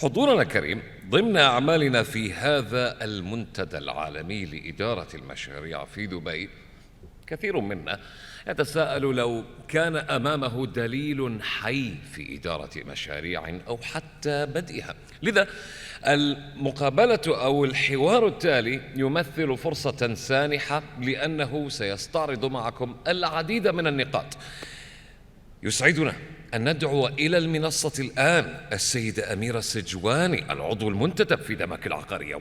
حضورنا الكريم، ضمن أعمالنا في هذا المنتدى العالمي لإدارة المشاريع في دبي، كثير منا يتساءل لو كان أمامه دليل حي في إدارة مشاريع أو حتى بدئها. لذا المقابلة أو الحوار التالي يمثل فرصة سانحة، لأنه سيستعرض معكم العديد من النقاط. يسعدنا أن ندعو إلى المنصة الآن السيدة أميرة سجواني، العضو المنتدب في داماك العقارية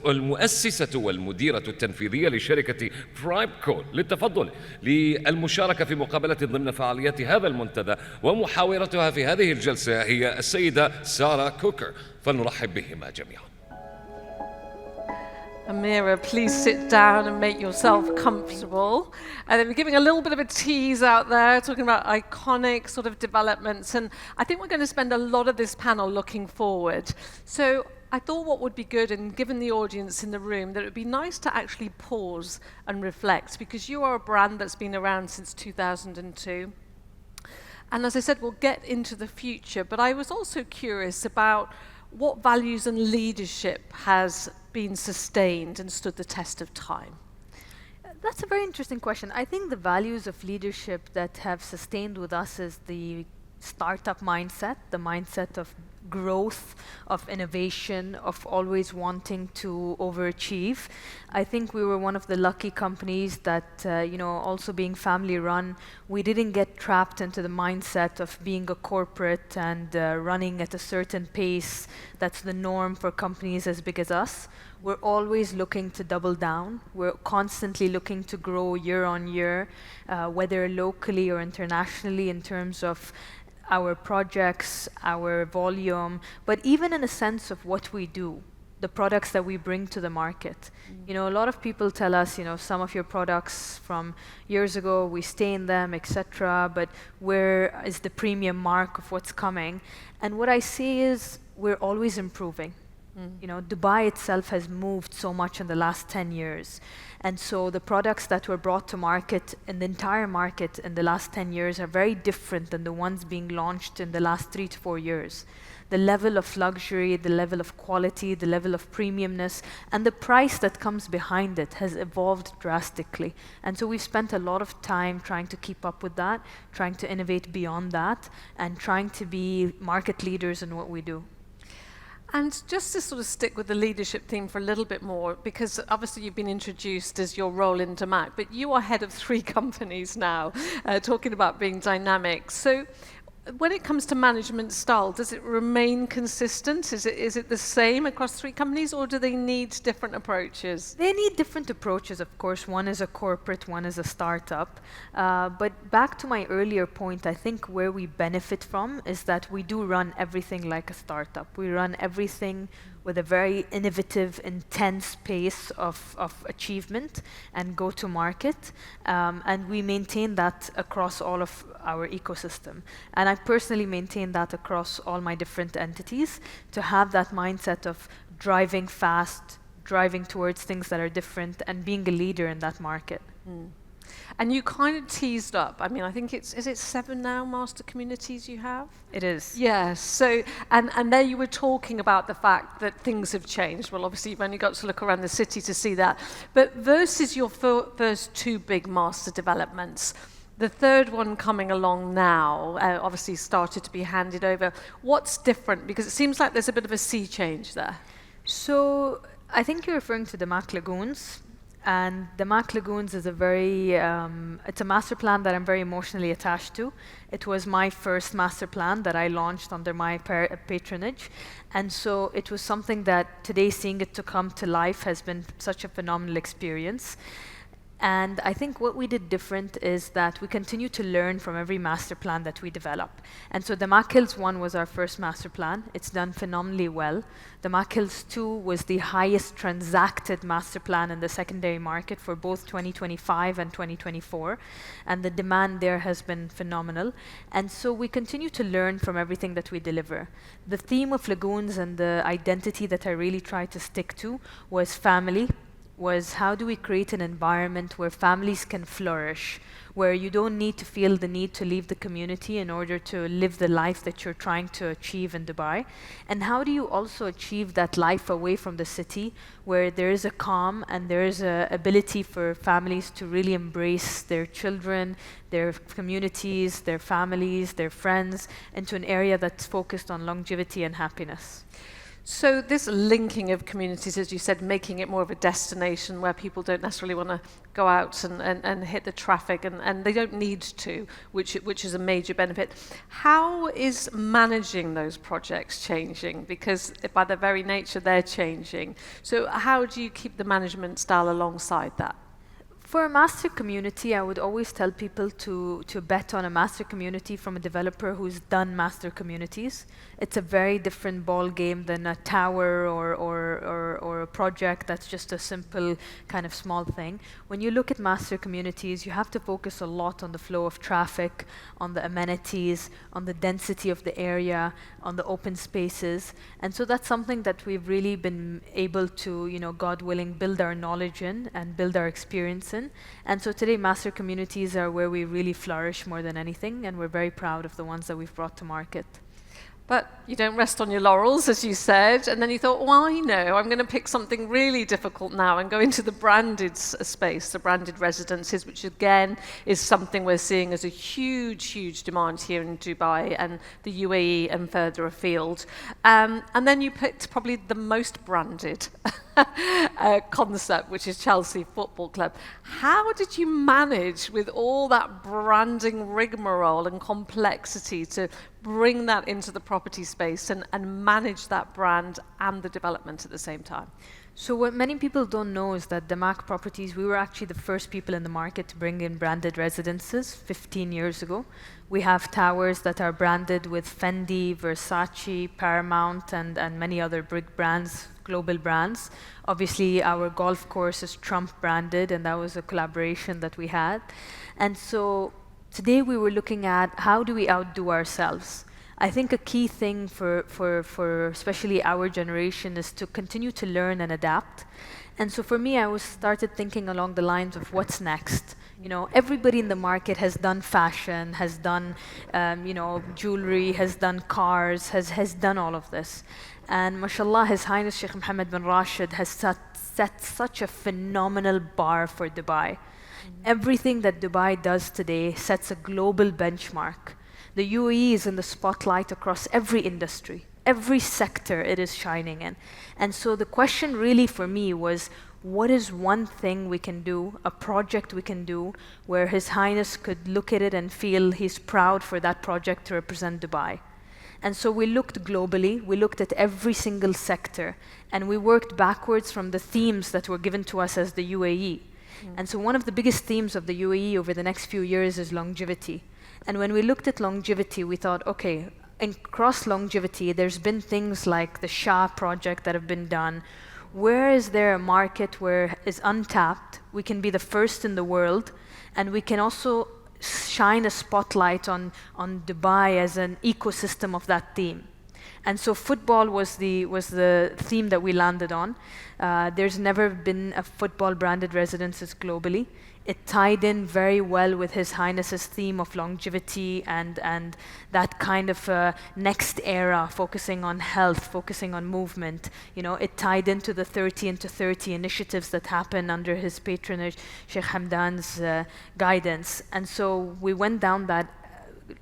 والمؤسسة والمديرة التنفيذية لشركة بريبكو، للتفضل للمشاركة في مقابلة ضمن فعاليات هذا المنتدى. ومحاورتها في هذه الجلسة هي السيدة سارة كوكر، فلنرحب بهما جميعا. Amira, please sit down and make yourself comfortable. And then we're giving a little bit of a tease out there, talking about iconic sort of developments. And I think we're going to spend a lot of this panel looking forward. So I thought what would be good, and given the audience in the room, that it would be nice to actually pause and reflect, because you are a brand that's been around since 2002. And as I said, we'll get into the future, but I was also curious about what values and leadership has been sustained and stood the test of time. That's a very interesting question. I think the values of leadership that have sustained with us is the startup mindset, the mindset of growth, of innovation, of always wanting to overachieve. I think we were one of the lucky companies that, also being family run, we didn't get trapped into the mindset of being a corporate and running at a certain pace. That's the norm for companies as big as us. We're always looking to double down. We're constantly looking to grow year on year, whether locally or internationally, in terms of our projects, our volume, but even in a sense of what we do, the products that we bring to the market. A lot of people tell us, some of your products from years ago, we stay in them, etc., but where is the premium mark of what's coming? And what I see is we're always improving. Dubai itself has moved so much in the last 10 years. And so the products that were brought to market in the entire market in the last 10 years are very different than the ones being launched in the last 3 to 4 years. The level of luxury, the level of quality, the level of premiumness, and the price that comes behind it has evolved drastically. And so we've spent a lot of time trying to keep up with that, trying to innovate beyond that, and trying to be market leaders in what we do. And just to sort of stick with the leadership theme for a little bit more, because obviously you've been introduced as your role in Damac, but you are head of 3 companies now, talking about being dynamic. So when it comes to management style, does it remain consistent? Is it the same across 3 companies, or do they need different approaches? They need different approaches, of course. One is a corporate, one is a startup. But back to my earlier point, I think where we benefit from is that we do run everything like a startup. We run everything with a very innovative, intense pace of achievement and go to market. And we maintain that across all of our ecosystem. And I personally maintain that across all my different entities, to have that mindset of driving fast, driving towards things that are different, and being a leader in that market. And you kind of teased up, I think is it 7 now master communities you have? It is. Yes, so, and there you were talking about the fact that things have changed. Well, obviously you've only got to look around the city to see that. But versus your first 2 big master developments, the 3rd one coming along now, obviously started to be handed over. What's different? Because it seems like there's a bit of a sea change there. So I think you're referring to the Damac Lagoons. And the Damac Lagoons is it's a master plan that I'm very emotionally attached to. It was my first master plan that I launched under my patronage. And so it was something that today, seeing it to come to life, has been such a phenomenal experience. And I think what we did different is that we continue to learn from every master plan that we develop. And so the Damac Hills 1 was our first master plan. It's done phenomenally well. The Damac Hills 2 was the highest transacted master plan in the secondary market for both 2025 and 2024. And the demand there has been phenomenal. And so we continue to learn from everything that we deliver. The theme of lagoons and the identity that I really tried to stick to was family, was how do we create an environment where families can flourish, where you don't need to feel the need to leave the community in order to live the life that you're trying to achieve in Dubai? And how do you also achieve that life away from the city, where there is a calm and there is a ability for families to really embrace their children, their communities, their families, their friends, into an area that's focused on longevity and happiness? So this linking of communities, as you said, making it more of a destination where people don't necessarily want to go out and hit the traffic, and they don't need to, which is a major benefit. How is managing those projects changing? Because by their very nature, they're changing. So how do you keep the management style alongside that? For a master community, I would always tell people to bet on a master community from a developer who's done master communities. It's a very different ball game than a tower or a project that's just a simple kind of small thing. When you look at master communities, you have to focus a lot on the flow of traffic, on the amenities, on the density of the area, on the open spaces. And so that's something that we've really been able to, you know, God willing, build our knowledge in and build our experience in. And so today master communities are where we really flourish more than anything, and we're very proud of the ones that we've brought to market. But you don't rest on your laurels, as you said, and then you thought, well, I know, I'm going to pick something really difficult now and go into the branded space, the branded residences, which again is something we're seeing as a huge, huge demand here in Dubai and the UAE and further afield. And then you picked probably the most branded concept, which is Chelsea Football Club. How did you manage with all that branding rigmarole and complexity to bring that into the property space and manage that brand and the development at the same time? So what many people don't know is that Damac Properties, we were actually the first people in the market to bring in branded residences 15 years ago. We have towers that are branded with Fendi, Versace, Paramount, and many other big brands, global brands. Obviously, our golf course is Trump branded, and that was a collaboration that we had. And so today we were looking at how do we outdo ourselves. I think a key thing for especially our generation is to continue to learn and adapt. And so for me, I started thinking along the lines of what's next. You know, everybody in the market has done fashion, has done, you know, jewelry, has done cars, has done all of this. And mashallah, His Highness Sheikh Mohammed bin Rashid has set such a phenomenal bar for Dubai. Everything that Dubai does today sets a global benchmark. The UAE is in the spotlight across every industry, every sector it is shining in. And so the question really for me was, what is one thing we can do, a project we can do, where His Highness could look at it and feel he's proud for that project to represent Dubai? And so we looked globally, we looked at every single sector, and we worked backwards from the themes that were given to us as the UAE. And so one of the biggest themes of the UAE over the next few years is longevity. And when we looked at longevity, we thought, okay, across longevity, there's been things like the Shah project that have been done. Where is there a market where is untapped? We can be the first in the world, and we can also shine a spotlight on Dubai as an ecosystem of that theme. And so football was the theme that we landed on. There's never been a football branded residences globally. It tied in very well with His Highness's theme of longevity and that kind of next era, focusing on health, focusing on movement. You know, it tied into the 30 into 30 initiatives that happen under his patronage, Sheikh Hamdan's guidance. And so we went down that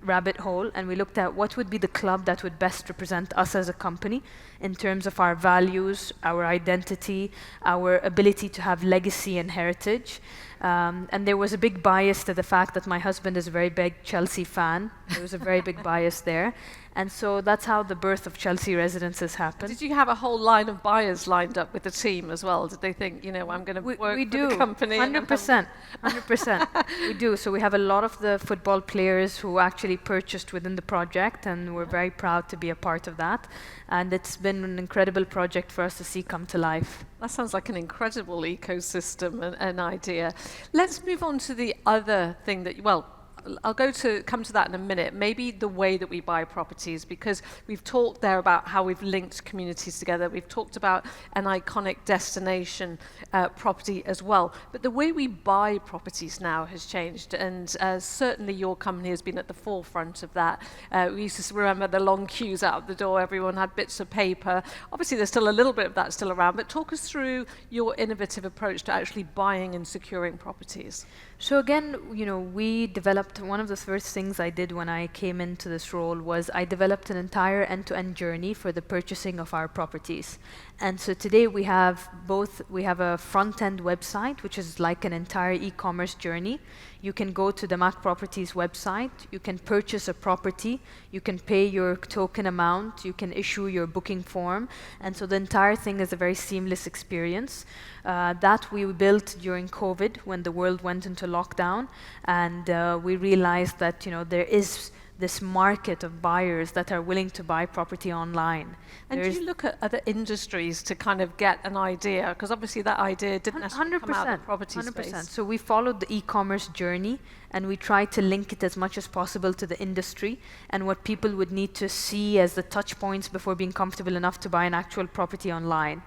rabbit hole and we looked at what would be the club that would best represent us as a company in terms of our values, our identity, our ability to have legacy and heritage. And there was a big bias to the fact that my husband is a very big Chelsea fan. There was a very big bias there. And so that's how the birth of Chelsea Residences happened. Did you have a whole line of buyers lined up with the team as well? Did they think, you know, I'm going to work for the company? 100%. 100%. We do. So we have a lot of the football players who actually purchased within the project, and we're very proud to be a part of that. And it's been an incredible project for us to see come to life. That sounds like an incredible ecosystem and idea. Let's move on to the other thing that, well, I'll come to that in a minute. Maybe the way that we buy properties, because we've talked there about how we've linked communities together. We've talked about an iconic destination property as well. But the way we buy properties now has changed, and certainly your company has been at the forefront of that. We used to remember the long queues out the door. Everyone had bits of paper. Obviously, there's still a little bit of that still around. But talk us through your innovative approach to actually buying and securing properties. So again, we developed, one of the first things I did when I came into this role was I developed an entire end-to-end journey for the purchasing of our properties. And so today we have a front-end website, which is like an entire e-commerce journey. You can go to the Damac Properties website, you can purchase a property, you can pay your token amount, you can issue your booking form, and so the entire thing is a very seamless experience. That we built during COVID when the world went into lockdown, and we realized that there is this market of buyers that are willing to buy property online. And do you look at other industries to kind of get an idea? Because obviously that idea didn't necessarily come out of the property 100%. Space. So we followed the e-commerce journey, and we tried to link it as much as possible to the industry and what people would need to see as the touch points before being comfortable enough to buy an actual property online.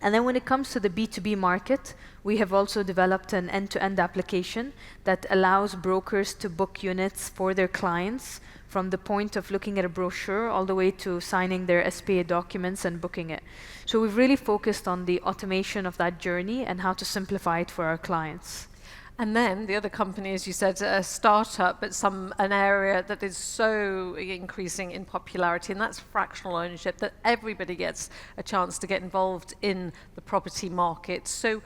And then when it comes to the B2B market, we have also developed an end-to-end application that allows brokers to book units for their clients from the point of looking at a brochure all the way to signing their SPA documents and booking it. So we've really focused on the automation of that journey and how to simplify it for our clients. And then the other company, as you said, a startup, but an area that is so increasing in popularity, and that's fractional ownership, that everybody gets a chance to get involved in the property market. So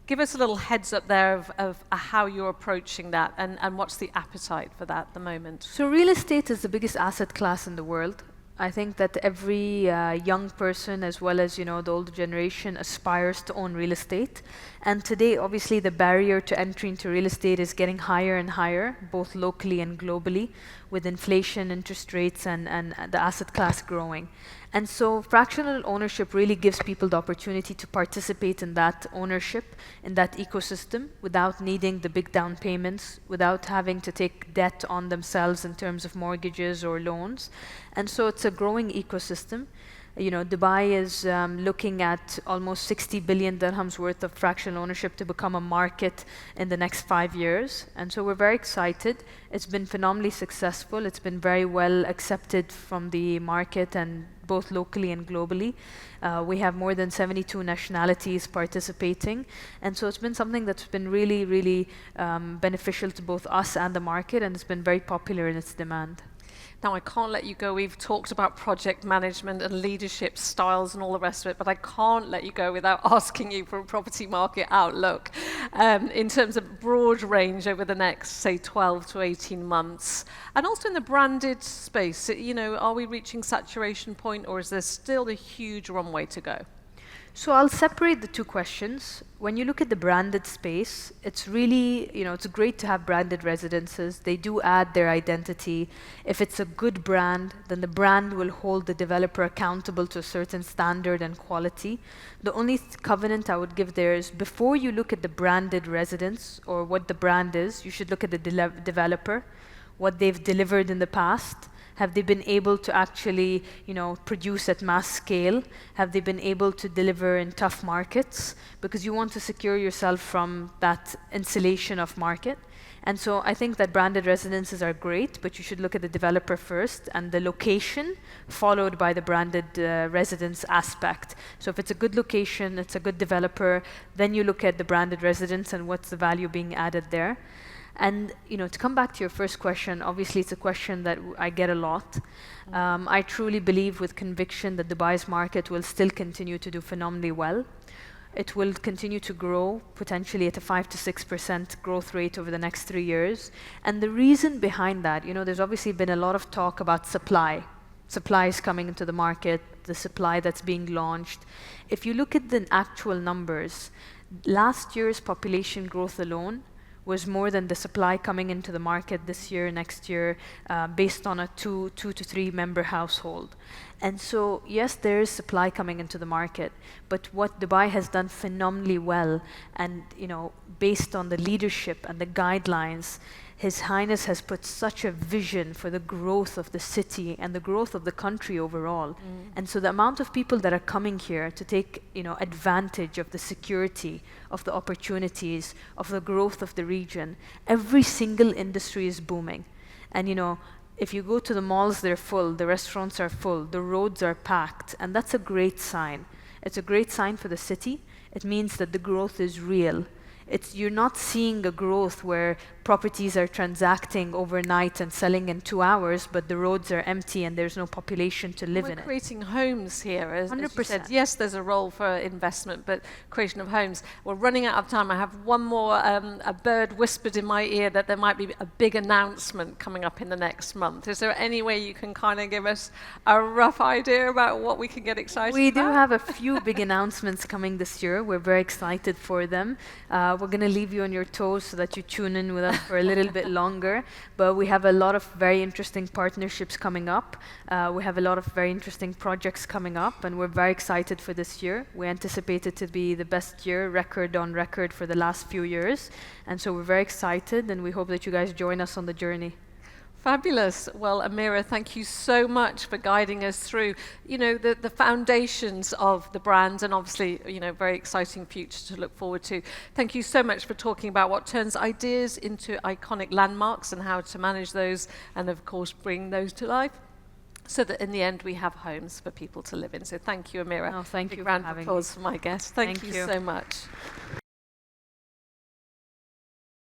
give us a little heads up there of how you're approaching that and what's the appetite for that at the moment. So real estate is the biggest asset class in the world. I think that every young person, as well as the older generation, aspires to own real estate. And today, obviously, the barrier to entry into real estate is getting higher and higher, both locally and globally, with inflation, interest rates, and the asset class growing. And so fractional ownership really gives people the opportunity to participate in that ownership, in that ecosystem, without needing the big down payments, without having to take debt on themselves in terms of mortgages or loans. And so it's a growing ecosystem. Dubai is looking at almost 60 billion dirhams worth of fractional ownership to become a market in the next 5 years. And so we're very excited. It's been phenomenally successful. It's been very well accepted from the market, and both locally and globally. We have more than 72 nationalities participating. And so it's been something that's been really, really beneficial to both us and the market, and it's been very popular in its demand. Now, I can't let you go. We've talked about project management and leadership styles and all the rest of it, but I can't let you go without asking you for a property market outlook in terms of broad range over the next, say, 12 to 18 months. And also in the branded space, are we reaching saturation point, or is there still a huge runway to go? So I'll separate the two questions. When you look at the branded space, it's really, it's great to have branded residences. They do add their identity. If it's a good brand, then the brand will hold the developer accountable to a certain standard and quality. The only covenant I would give there is, before you look at the branded residence or what the brand is, you should look at the developer, what they've delivered in the past. Have they been able to actually, produce at mass scale? Have they been able to deliver in tough markets? Because you want to secure yourself from that insulation of market. And so I think that branded residences are great, but you should look at the developer first and the location, followed by the branded residence aspect. So if it's a good location, it's a good developer, then you look at the branded residence and what's the value being added there. And to come back to your first question, obviously it's a question that I get a lot. I truly believe with conviction that Dubai's market will still continue to do phenomenally well. It will continue to grow, potentially at a 5 to 6% growth rate over the next 3 years. And the reason behind that, there's obviously been a lot of talk about supply. Supply is coming into the market, the supply that's being launched. If you look at the actual numbers, last year's population growth alone was more than the supply coming into the market this year, next year, based on a two to three member household. And so, yes, there is supply coming into the market, but what Dubai has done phenomenally well, and based on the leadership and the guidelines, His Highness has put such a vision for the growth of the city and the growth of the country overall. And so the amount of people that are coming here to take advantage of the security, of the opportunities, of the growth of the region, every single industry is booming. And if you go to the malls, they're full, the restaurants are full, the roads are packed, and that's a great sign. It's a great sign for the city. It means that the growth is real. You're not seeing a growth where properties are transacting overnight and selling in 2 hours, but the roads are empty and there's no population to live in it. We're creating homes here, as you 100%. said. Yes, there's a role for investment, but creation of homes. We're running out of time. I have one more. A bird whispered in my ear that there might be a big announcement coming up in the next month. Is there any way you can kind of give us a rough idea about what we can get excited We about? do have a few big announcements coming this year. We're very excited for them. We're going to leave you on your toes so that you tune in with us for a little bit longer. But we have a lot of very interesting partnerships coming up. We have a lot of very interesting projects coming up, and we're very excited for this year. We anticipate it to be the best year, record on record, for the last few years. And so we're very excited, and we hope that you guys join us on the journey. Fabulous. Well, Amira, thank you so much for guiding us through, the foundations of the brand, and obviously, very exciting future to look forward to. Thank you so much for talking about what turns ideas into iconic landmarks and how to manage those, and of course, bring those to life, so that in the end we have homes for people to live in. So thank you, Amira. Oh, thank Big you for round of having applause me. for my guest. Thank you so much.